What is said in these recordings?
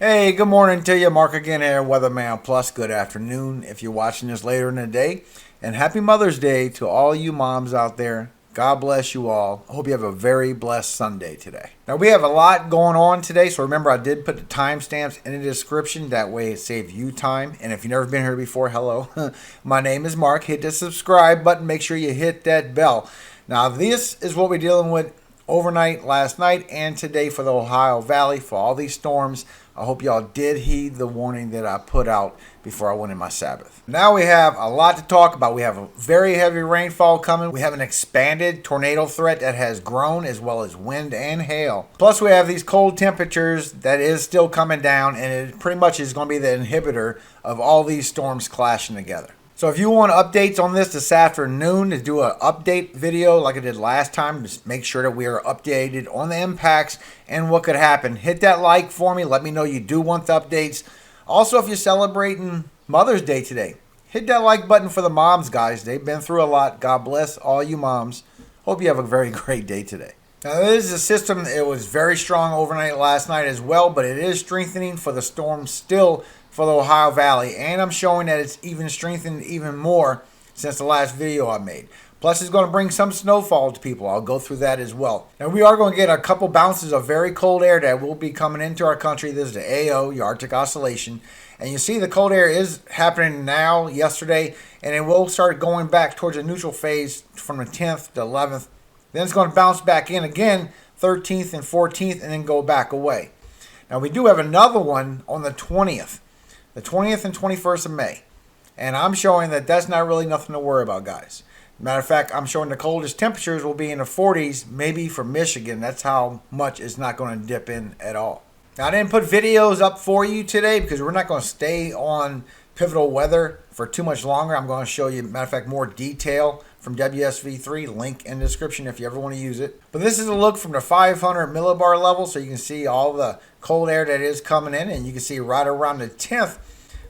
Hey, good morning to you. Mark again here, Weatherman Plus. Good afternoon if you're watching this later in the day. And happy Mother's Day to all you moms out there. God bless you all. I hope you have a very blessed Sunday today. Now, we have a lot going on today, so remember I did put the timestamps in the description. That way it saves you time. And if you've never been here before, hello. My name is Mark. Hit the subscribe button. Make sure you hit that bell. Now, this is what we're dealing with overnight, last night, and today for the Ohio Valley for all these storms. I hope y'all did heed the warning that I put out before I went in my Sabbath. Now we have a lot to talk about. We have a very heavy rainfall coming. We have an expanded tornado threat that has grown, as well as wind and hail. Plus we have these cold temperatures that is still coming down, and it pretty much is going to be the inhibitor of all these storms clashing together. So if you want updates on this afternoon, to do an update video like I did last time, just make sure that we are updated on the impacts and what could happen. Hit that like for me. Let me know you do want the updates. Also, if you're celebrating Mother's Day today, hit that like button for the moms, guys. They've been through a lot. God bless all you moms. Hope you have a very great day today. Now, this is a system, it was very strong overnight last night as well, but it is strengthening for the storm still for the Ohio Valley, and I'm showing that it's even strengthened even more since the last video I made. Plus, it's going to bring some snowfall to people. I'll go through that as well. Now, we are going to get a couple bounces of very cold air that will be coming into our country. This is the AO, your Arctic Oscillation. And you see the cold air is happening now, yesterday, and it will start going back towards the neutral phase from the 10th to 11th. Then it's going to bounce back in again, 13th and 14th, and then go back away. Now, we do have another one on the 20th. The 20th and 21st of May. And I'm showing that that's not really nothing to worry about, guys. Matter of fact, I'm showing the coldest temperatures will be in the 40s, maybe for Michigan. That's how much it's not going to dip in at all. Now, I didn't put videos up for you today because we're not going to stay on pivotal weather for too much longer. I'm going to show you, matter of fact, more detail from WSV3, link in the description if you ever want to use it. But this is a look from the 500 millibar level, so you can see all the cold air that is coming in, and you can see right around the 10th,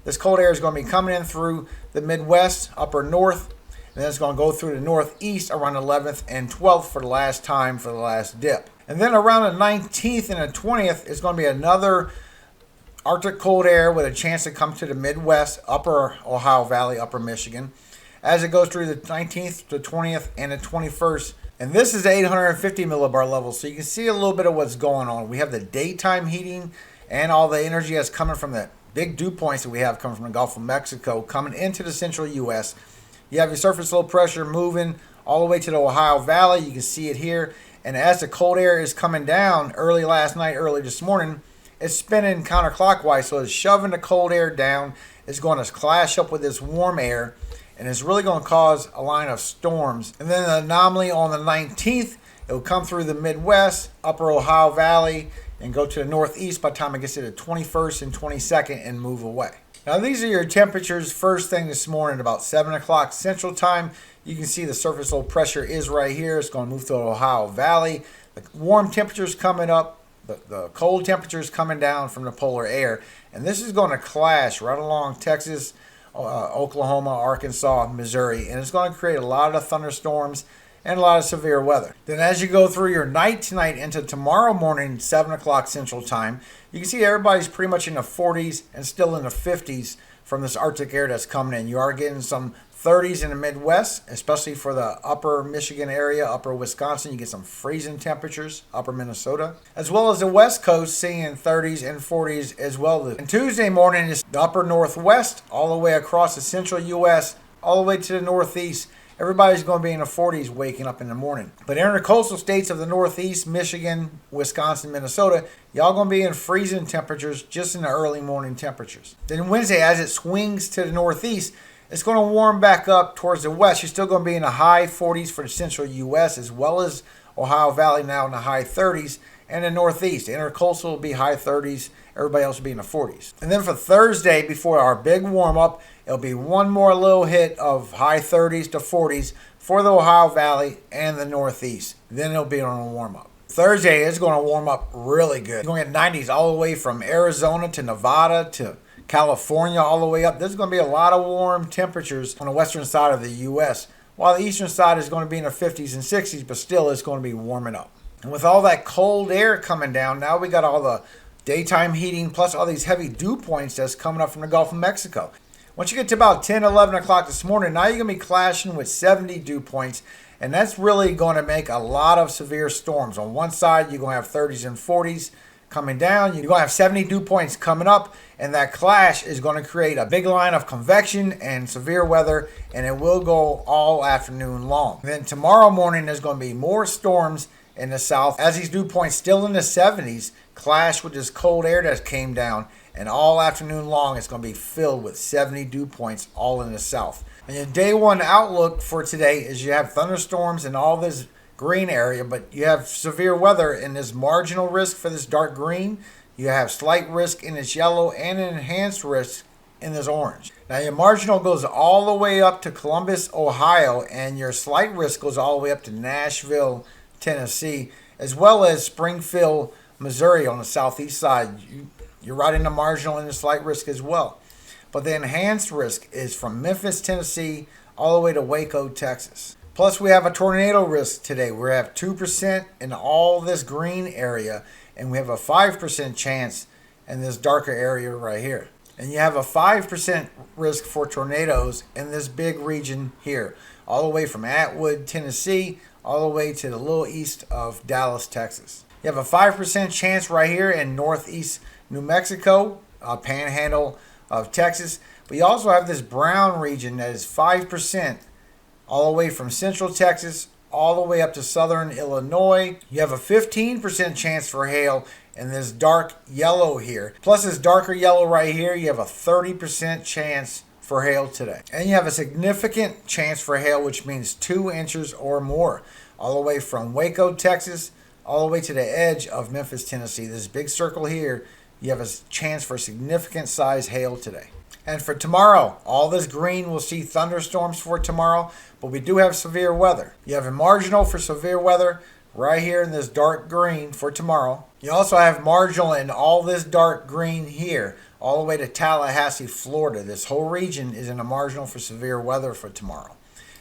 this cold air is going to be coming in through the Midwest, upper north, and then it's going to go through the northeast around the 11th and 12th for the last time for the last dip. And then around the 19th and the 20th is going to be another Arctic cold air with a chance to come to the Midwest, upper Ohio Valley, upper Michigan, as it goes through the 19th to 20th and the 21st. And this is the 850 millibar level, so you can see a little bit of what's going on. We have the daytime heating and all the energy that's coming from the big dew points that we have coming from the Gulf of Mexico coming into the central U.S. You have your surface low pressure moving all the way to the Ohio Valley. You can see it here. And as the cold air is coming down early last night, early this morning, it's spinning counterclockwise, so it's shoving the cold air down. It's going to clash up with this warm air, and it's really going to cause a line of storms. And then the anomaly on the 19th, it will come through the Midwest, upper Ohio Valley, and go to the northeast by the time it gets to the 21st and 22nd and move away. Now, these are your temperatures first thing this morning, about 7 o'clock Central Time. You can see the surface low pressure is right here. It's going to move to the Ohio Valley. The warm temperatures coming up. The cold temperatures coming down from the polar air, and this is going to clash right along Texas, Oklahoma, Arkansas, Missouri, and it's going to create a lot of thunderstorms and a lot of severe weather. Then as you go through your night tonight into tomorrow morning, 7 o'clock Central Time, you can see everybody's pretty much in the 40s and still in the 50s from this Arctic air that's coming in. You are getting some 30s in the Midwest, especially for the upper Michigan area, upper Wisconsin. You get some freezing temperatures, upper Minnesota, as well as the West Coast seeing 30s and 40s as well. And Tuesday morning is the upper Northwest, all the way across the central U.S., all the way to the Northeast. Everybody's going to be in the 40s waking up in the morning. But in the coastal states of the Northeast, Michigan, Wisconsin, Minnesota, y'all going to be in freezing temperatures just in the early morning temperatures. Then Wednesday, as it swings to the Northeast, it's going to warm back up towards the west. You're still going to be in the high 40s for the central U.S. as well as Ohio Valley now in the high 30s, and the Northeast. The intercoastal will be high 30s. Everybody else will be in the 40s. And then for Thursday, before our big warm-up, it'll be one more little hit of high 30s to 40s for the Ohio Valley and the Northeast. Then it'll be on a warm-up. Thursday is going to warm up really good. You're going to get 90s all the way from Arizona to Nevada to California all the way up. There's going to be a lot of warm temperatures on the western side of the U.S., while the eastern side is going to be in the 50s and 60s, but still it's going to be warming up. And with all that cold air coming down, now we got all the daytime heating, plus all these heavy dew points that's coming up from the Gulf of Mexico. Once you get to about 10, 11 o'clock this morning, now you're going to be clashing with 70 dew points, and that's really going to make a lot of severe storms. On one side, you're going to have 30s and 40s coming down. You're going to have 70 dew points coming up, and that clash is going to create a big line of convection and severe weather, and it will go all afternoon long. Then tomorrow morning, there's going to be more storms in the south as these dew points still in the 70s clash with this cold air that came down, and all afternoon long it's going to be filled with 70 dew points all in the south. And your day one outlook for today is you have thunderstorms in all this green area, but you have severe weather in this marginal risk for this dark green. You have slight risk in this yellow and an enhanced risk in this orange. Now your marginal goes all the way up to Columbus, Ohio, and your slight risk goes all the way up to Nashville, Tennessee, as well as Springfield, Missouri on the southeast side. You're right in the marginal and the slight risk as well. But the enhanced risk is from Memphis, Tennessee, all the way to Waco, Texas. Plus, we have a tornado risk today. We have 2% in all this green area, and we have a 5% chance in this darker area right here. And you have a 5% risk for tornadoes in this big region here, all the way from Atwood, Tennessee, all the way to the little east of Dallas, Texas. You have a 5% chance right here in northeast New Mexico, panhandle of Texas. But you also have this brown region that is 5% all the way from central Texas all the way up to southern Illinois. You have a 15% chance for hail in this dark yellow here. Plus this darker yellow right here, you have a 30% chance for hail today. And you have a significant chance for hail, which means 2 inches or more, all the way from Waco, Texas, all the way to the edge of Memphis, Tennessee. This big circle here, you have a chance for significant size hail today. And for tomorrow, all this green will see thunderstorms for tomorrow, but we do have severe weather. You have a marginal for severe weather right here in this dark green for tomorrow. You also have marginal in all this dark green here, all the way to Tallahassee, Florida. This whole region is in a marginal for severe weather for tomorrow.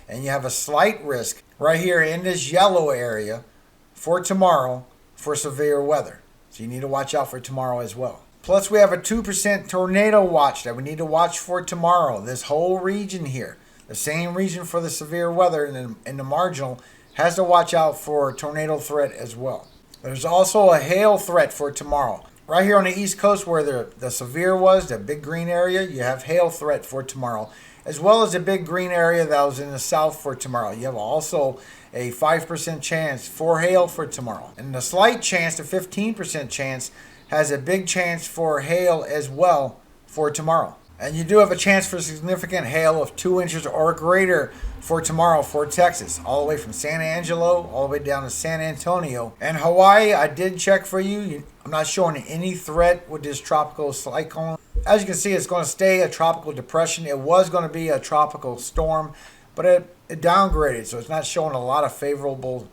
And you have a slight risk right here in this yellow area for tomorrow for severe weather. So you need to watch out for tomorrow as well. Plus we have a 2% tornado watch that we need to watch for tomorrow. This whole region here, the same region for the severe weather in the marginal, has to watch out for tornado threat as well. There's also a hail threat for tomorrow. Right here on the East Coast where the severe was, the big green area, you have hail threat for tomorrow, as well as the big green area that was in the south for tomorrow. You have also a 5% chance for hail for tomorrow. And the slight chance, the 15% chance, has a big chance for hail as well for tomorrow. And you do have a chance for significant hail of 2 inches or greater for tomorrow for Texas, all the way from San Angelo, all the way down to San Antonio. And Hawaii, I did check for you. I'm not showing any threat with this tropical cyclone. As you can see, it's going to stay a tropical depression. It was going to be a tropical storm, but it downgraded, so it's not showing a lot of favorable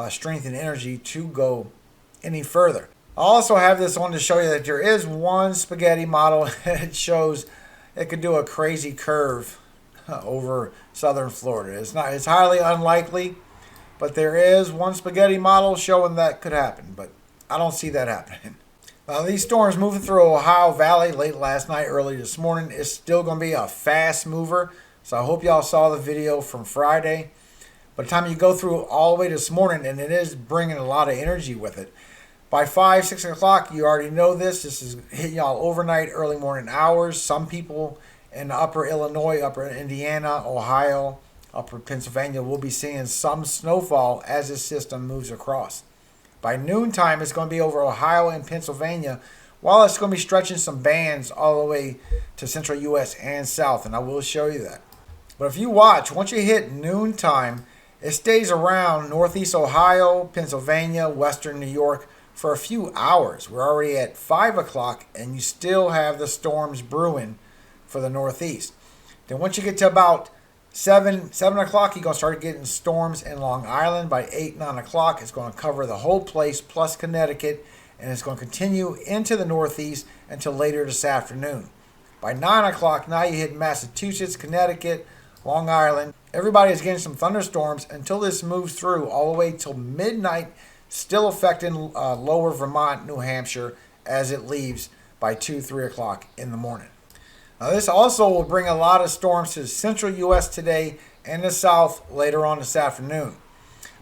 strength and energy to go any further. I also have this on to show you that there is one spaghetti model that shows it could do a crazy curve over southern Florida. It's highly unlikely, but there is one spaghetti model showing that could happen, but I don't see that happening. Now these storms moving through Ohio Valley late last night, early this morning, is still going to be a fast mover. So I hope y'all saw the video from Friday. By the time you go through all the way this morning, and it is bringing a lot of energy with it. By 5, 6 o'clock, you already know this. This is hitting y'all overnight, early morning hours. Some people in upper Illinois, upper Indiana, Ohio, upper Pennsylvania will be seeing some snowfall as this system moves across. By noontime, it's going to be over Ohio and Pennsylvania, while it's going to be stretching some bands all the way to central U.S. and south, and I will show you that. But if you watch, once you hit noontime, it stays around northeast Ohio, Pennsylvania, western New York for a few hours. We're already at 5 o'clock, and you still have the storms brewing for the northeast. Then once you get to about 7 o'clock, you're going to start getting storms in Long Island. By 8, 9 o'clock, it's going to cover the whole place plus Connecticut, and it's going to continue into the northeast until later this afternoon. By 9 o'clock, now you hit Massachusetts, Connecticut, Long Island. Everybody is getting some thunderstorms until this moves through all the way till midnight, still affecting lower Vermont, New Hampshire, as it leaves by 2, 3 o'clock in the morning. Now this also will bring a lot of storms to the central U.S. today and the south later on this afternoon.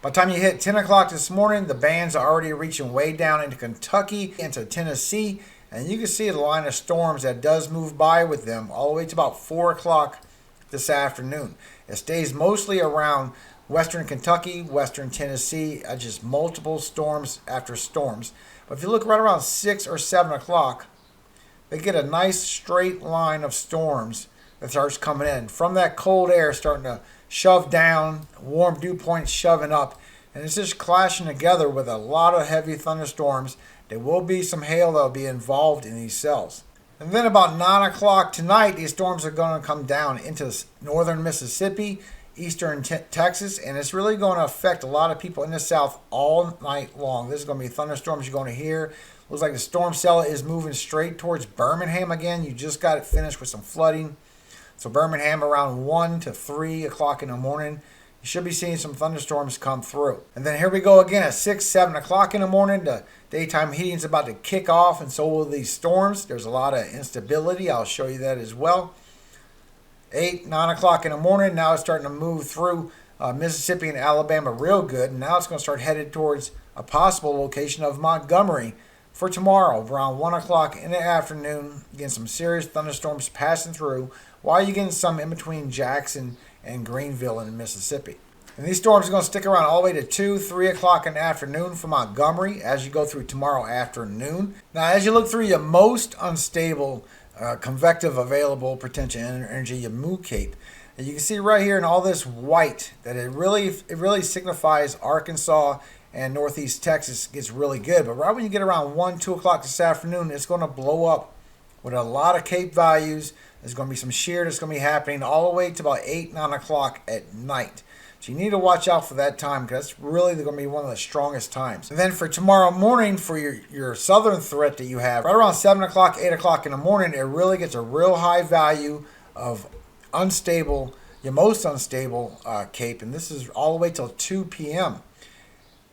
By the time you hit 10 o'clock this morning, the bands are already reaching way down into Kentucky, into Tennessee, and you can see the line of storms that does move by with them all the way to about 4 o'clock this afternoon. It stays mostly around western Kentucky, western Tennessee, just multiple storms after storms. But if you look right around 6 or 7 o'clock, they get a nice straight line of storms that starts coming in. From that cold air starting to shove down, warm dew points shoving up, and it's just clashing together with a lot of heavy thunderstorms. There will be some hail that will be involved in these cells. And then about 9 o'clock tonight, these storms are going to come down into northern Mississippi, eastern Texas, and it's really going to affect a lot of people in the south all night long. This is going to be thunderstorms you're going to hear. Looks like the storm cell is moving straight towards Birmingham again. You just got it finished with some flooding. So Birmingham around 1 to 3 o'clock in the morning, you should be seeing some thunderstorms come through. And then here we go again at 6, 7 o'clock in the morning. The daytime heating is about to kick off, and so will these storms. There's a lot of instability. I'll show you that as well. 8, 9 o'clock in the morning, now it's starting to move through Mississippi and Alabama real good. And now it's going to start headed towards a possible location of Montgomery for tomorrow around 1 o'clock in the afternoon. Getting some serious thunderstorms passing through while you're getting some in between Jackson and Greenville in Mississippi. And these storms are going to stick around all the way to 2, 3 o'clock in the afternoon for Montgomery as you go through tomorrow afternoon. Now, as you look through your most unstable convective available potential energy, your Mu Cape, and you can see right here in all this white that it really signifies Arkansas and northeast Texas gets really good. But right when you get around 1, 2 o'clock this afternoon, it's going to blow up with a lot of Cape values. There's going to be some shear that's going to be happening all the way to about 8, 9 o'clock at night. So you need to watch out for that time because that's really going to be one of the strongest times. And then for tomorrow morning, for your southern threat that you have, right around 7 o'clock, 8 o'clock in the morning, it really gets a real high value of unstable, your most unstable Cape. And this is all the way till 2 p.m.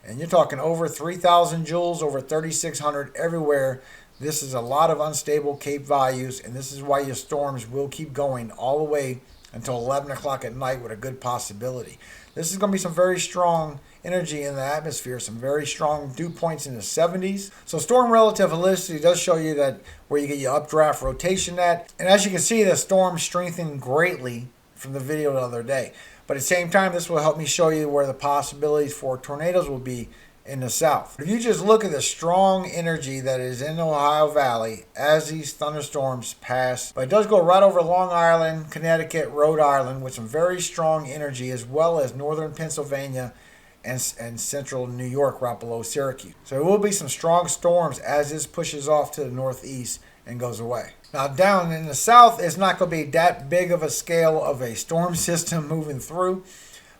And you're talking over 3,000 joules, over 3,600 everywhere. This is a lot of unstable Cape values, and this is why your storms will keep going all the way until 11 o'clock at night with a good possibility. This is going to be some very strong energy in the atmosphere, some very strong dew points in the 70s. So storm relative helicity does show you that where you get your updraft rotation at. And as you can see, the storm strengthened greatly from the video the other day. But at the same time, this will help me show you where the possibilities for tornadoes will be in the south. If you just look at the strong energy that is in the Ohio Valley as these thunderstorms pass, but it does go right over Long Island, Connecticut, Rhode Island with some very strong energy, as well as northern Pennsylvania and central New York right below Syracuse. So there will be some strong storms as this pushes off to the northeast and goes away. Now down in the south, it's not going to be that big of a scale of a storm system moving through,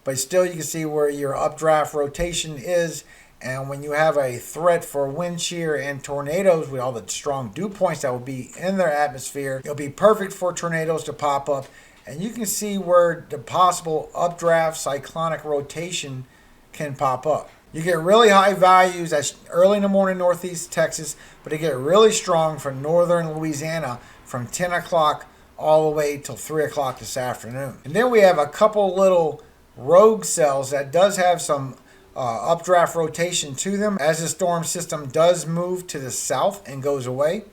but still you can see where your updraft rotation is. And when you have a threat for wind shear and tornadoes with all the strong dew points that will be in their atmosphere, it'll be perfect for tornadoes to pop up. And you can see where the possible updraft cyclonic rotation can pop up. You get really high values that's early in the morning northeast Texas, but they get really strong for northern Louisiana from 10 o'clock all the way till 3 o'clock this afternoon. And then we have a couple little rogue cells that does have some updraft rotation to them as the storm system does move to the south and goes away.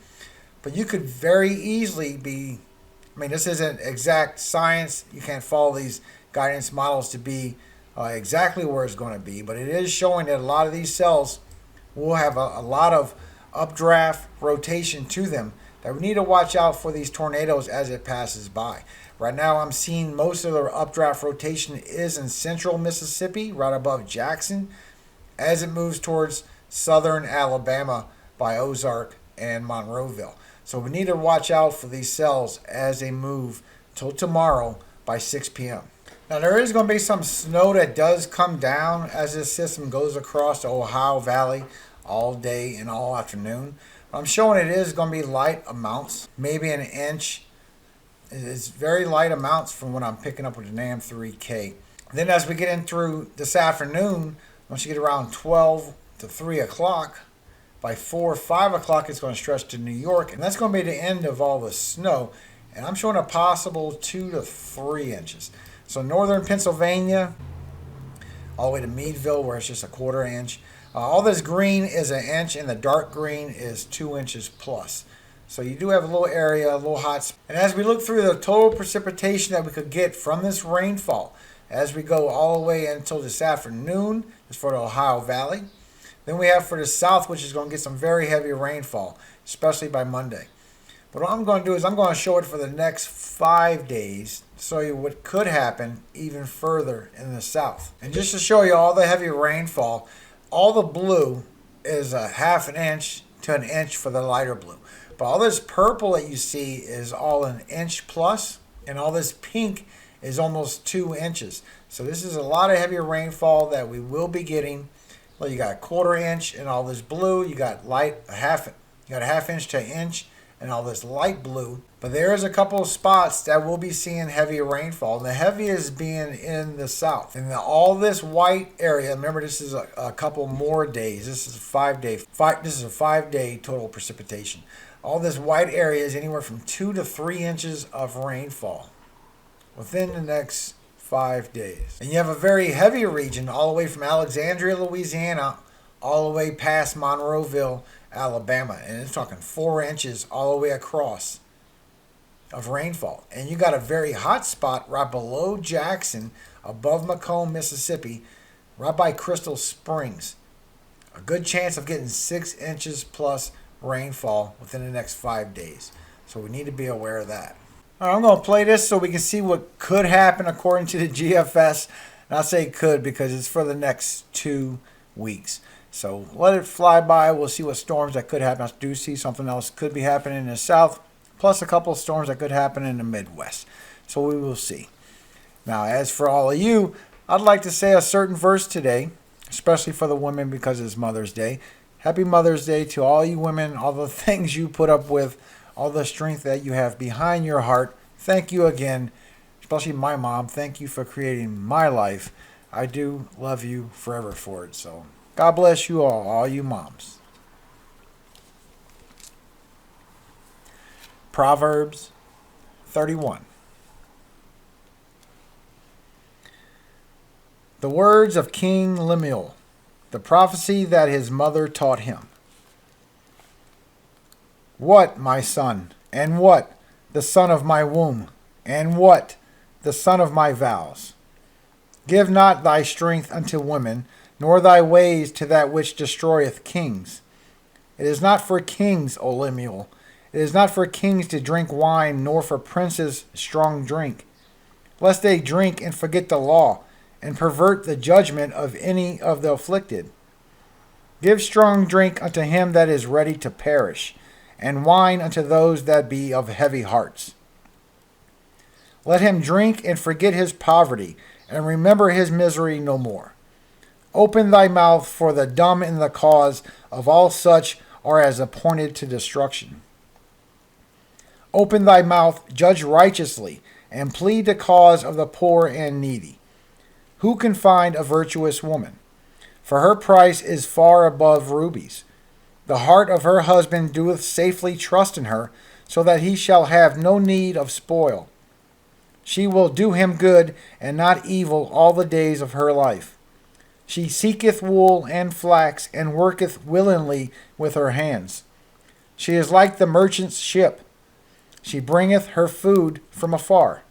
But you could very easily be, this isn't exact science. You can't follow these guidance models to be exactly where it's going to be, but it is showing that a lot of these cells will have a lot of updraft rotation to them that we need to watch out for these tornadoes as it passes by. Right now I'm seeing most of the updraft rotation is in central Mississippi, right above Jackson, as it moves towards southern Alabama by Ozark and Monroeville. So we need to watch out for these cells as they move till tomorrow by 6 p.m. Now there is going to be some snow that does come down as this system goes across the Ohio Valley all day and all afternoon. I'm showing it is going to be light amounts, maybe an inch. It's very light amounts from what I'm picking up with the NAM 3K. Then as we get in through this afternoon, once you get around 12 to 3 o'clock, By 4 or 5 o'clock, it's going to stretch to New York, and that's going to be the end of all the snow. And I'm showing a possible 2 to 3 inches. So northern Pennsylvania, all the way to Meadville, where it's just a quarter inch. All this green is an inch, and the dark green is 2 inches plus. So you do have a little area, a little hot spot. And as we look through the total precipitation that we could get from this rainfall, as we go all the way until this afternoon, is for the Ohio Valley. Then we have for the south, which is going to get some very heavy rainfall, especially by Monday. But what I'm going to do is I'm going to show it for the next 5 days, show you what could happen even further in the south. And just to show you all the heavy rainfall, all the blue is a half an inch to an inch for the lighter blue. But all this purple that you see is all an inch plus, and all this pink is almost 2 inches. So this is a lot of heavy rainfall that we will be getting. Well, you got a quarter inch and all this blue. You got a half inch to an inch and all this light blue. But there is a couple of spots that will be seeing heavy rainfall. And the heaviest being in the south. And all this white area, remember this is a couple more days. This is a 5 day. This is a 5 day total precipitation. All this white area is anywhere from 2 to 3 inches of rainfall within the next 5 days. And you have a very heavy region all the way from Alexandria, Louisiana, all the way past Monroeville, Alabama. And it's talking 4 inches all the way across of rainfall. And you got a very hot spot right below Jackson, above Macomb, Mississippi, right by Crystal Springs. A good chance of getting 6 inches plus rainfall within the next 5 days. So we need to be aware of that. All right, I'm going to play this so we can see what could happen according to the GFS. And I say could because it's for the next 2 weeks. So let it fly by. We'll see what storms that could happen. I do see something else could be happening in the south, plus a couple of storms that could happen in the Midwest. So we will see. Now, as for all of you, I'd like to say a certain verse today, especially for the women because it's Mother's Day. Happy Mother's Day to all you women, all the things you put up with, all the strength that you have behind your heart. Thank you again, especially my mom. Thank you for creating my life. I do love you forever for it. So God bless you all you moms. Proverbs 31. The words of King Lemuel, the prophecy that his mother taught him. What, my son, and what, the son of my womb, and what, the son of my vows? Give not thy strength unto women, nor thy ways to that which destroyeth kings. It is not for kings, O Lemuel. It is not for kings to drink wine, nor for princes strong drink, lest they drink and forget the law, and pervert the judgment of any of the afflicted. Give strong drink unto him that is ready to perish, and wine unto those that be of heavy hearts. Let him drink and forget his poverty, and remember his misery no more. Open thy mouth for the dumb in the cause of all such are as appointed to destruction. Open thy mouth, judge righteously, and plead the cause of the poor and needy. Who can find a virtuous woman? For her price is far above rubies. The heart of her husband doeth safely trust in her, so that he shall have no need of spoil. She will do him good and not evil all the days of her life. She seeketh wool and flax, and worketh willingly with her hands. She is like the merchant's ship. She bringeth her food from afar.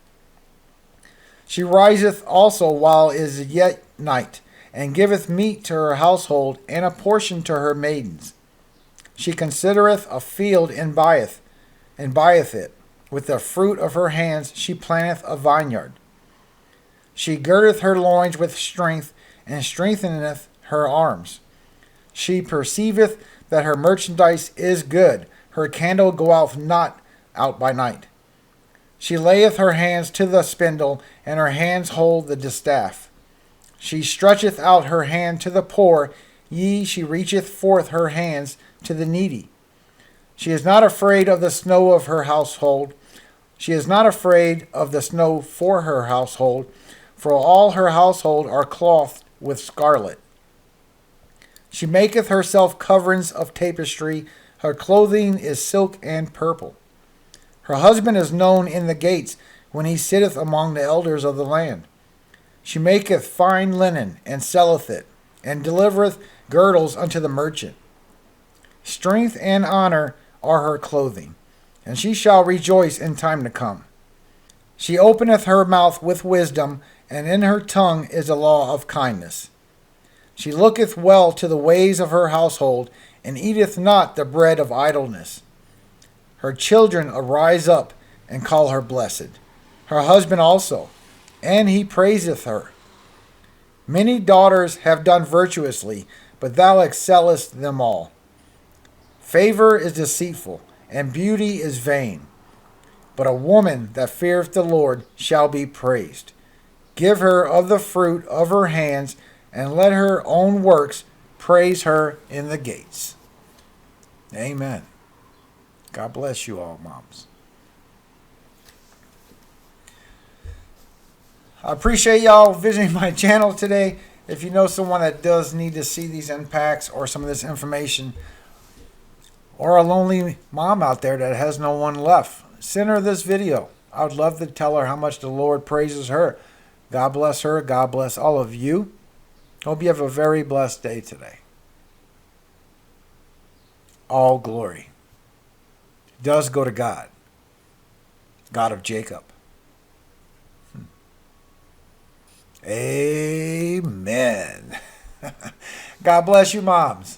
She riseth also while it is yet night, and giveth meat to her household, and a portion to her maidens. She considereth a field and buyeth it. With the fruit of her hands she planteth a vineyard. She girdeth her loins with strength, and strengtheneth her arms. She perceiveth that her merchandise is good. Her candle goeth not out by night. She layeth her hands to the spindle, and her hands hold the distaff. She stretcheth out her hand to the poor, she reacheth forth her hands to the needy. She is not afraid of the snow of her household. She is not afraid of the snow for her household, for all her household are clothed with scarlet. She maketh herself coverings of tapestry. Her clothing is silk and purple. Her husband is known in the gates, when he sitteth among the elders of the land. She maketh fine linen, and selleth it, and delivereth girdles unto the merchant. Strength and honor are her clothing, and she shall rejoice in time to come. She openeth her mouth with wisdom, and in her tongue is a law of kindness. She looketh well to the ways of her household, and eateth not the bread of idleness. Her children arise up and call her blessed, her husband also, and he praiseth her. Many daughters have done virtuously, but thou excellest them all. Favor is deceitful, and beauty is vain. But a woman that feareth the Lord shall be praised. Give her of the fruit of her hands, and let her own works praise her in the gates. Amen. God bless you all, moms. I appreciate y'all visiting my channel today. If you know someone that does need to see these impacts or some of this information, or a lonely mom out there that has no one left, send her this video. I would love to tell her how much the Lord praises her. God bless her. God bless all of you. Hope you have a very blessed day today. All glory does go to God, God of Jacob. Amen. God bless you, moms.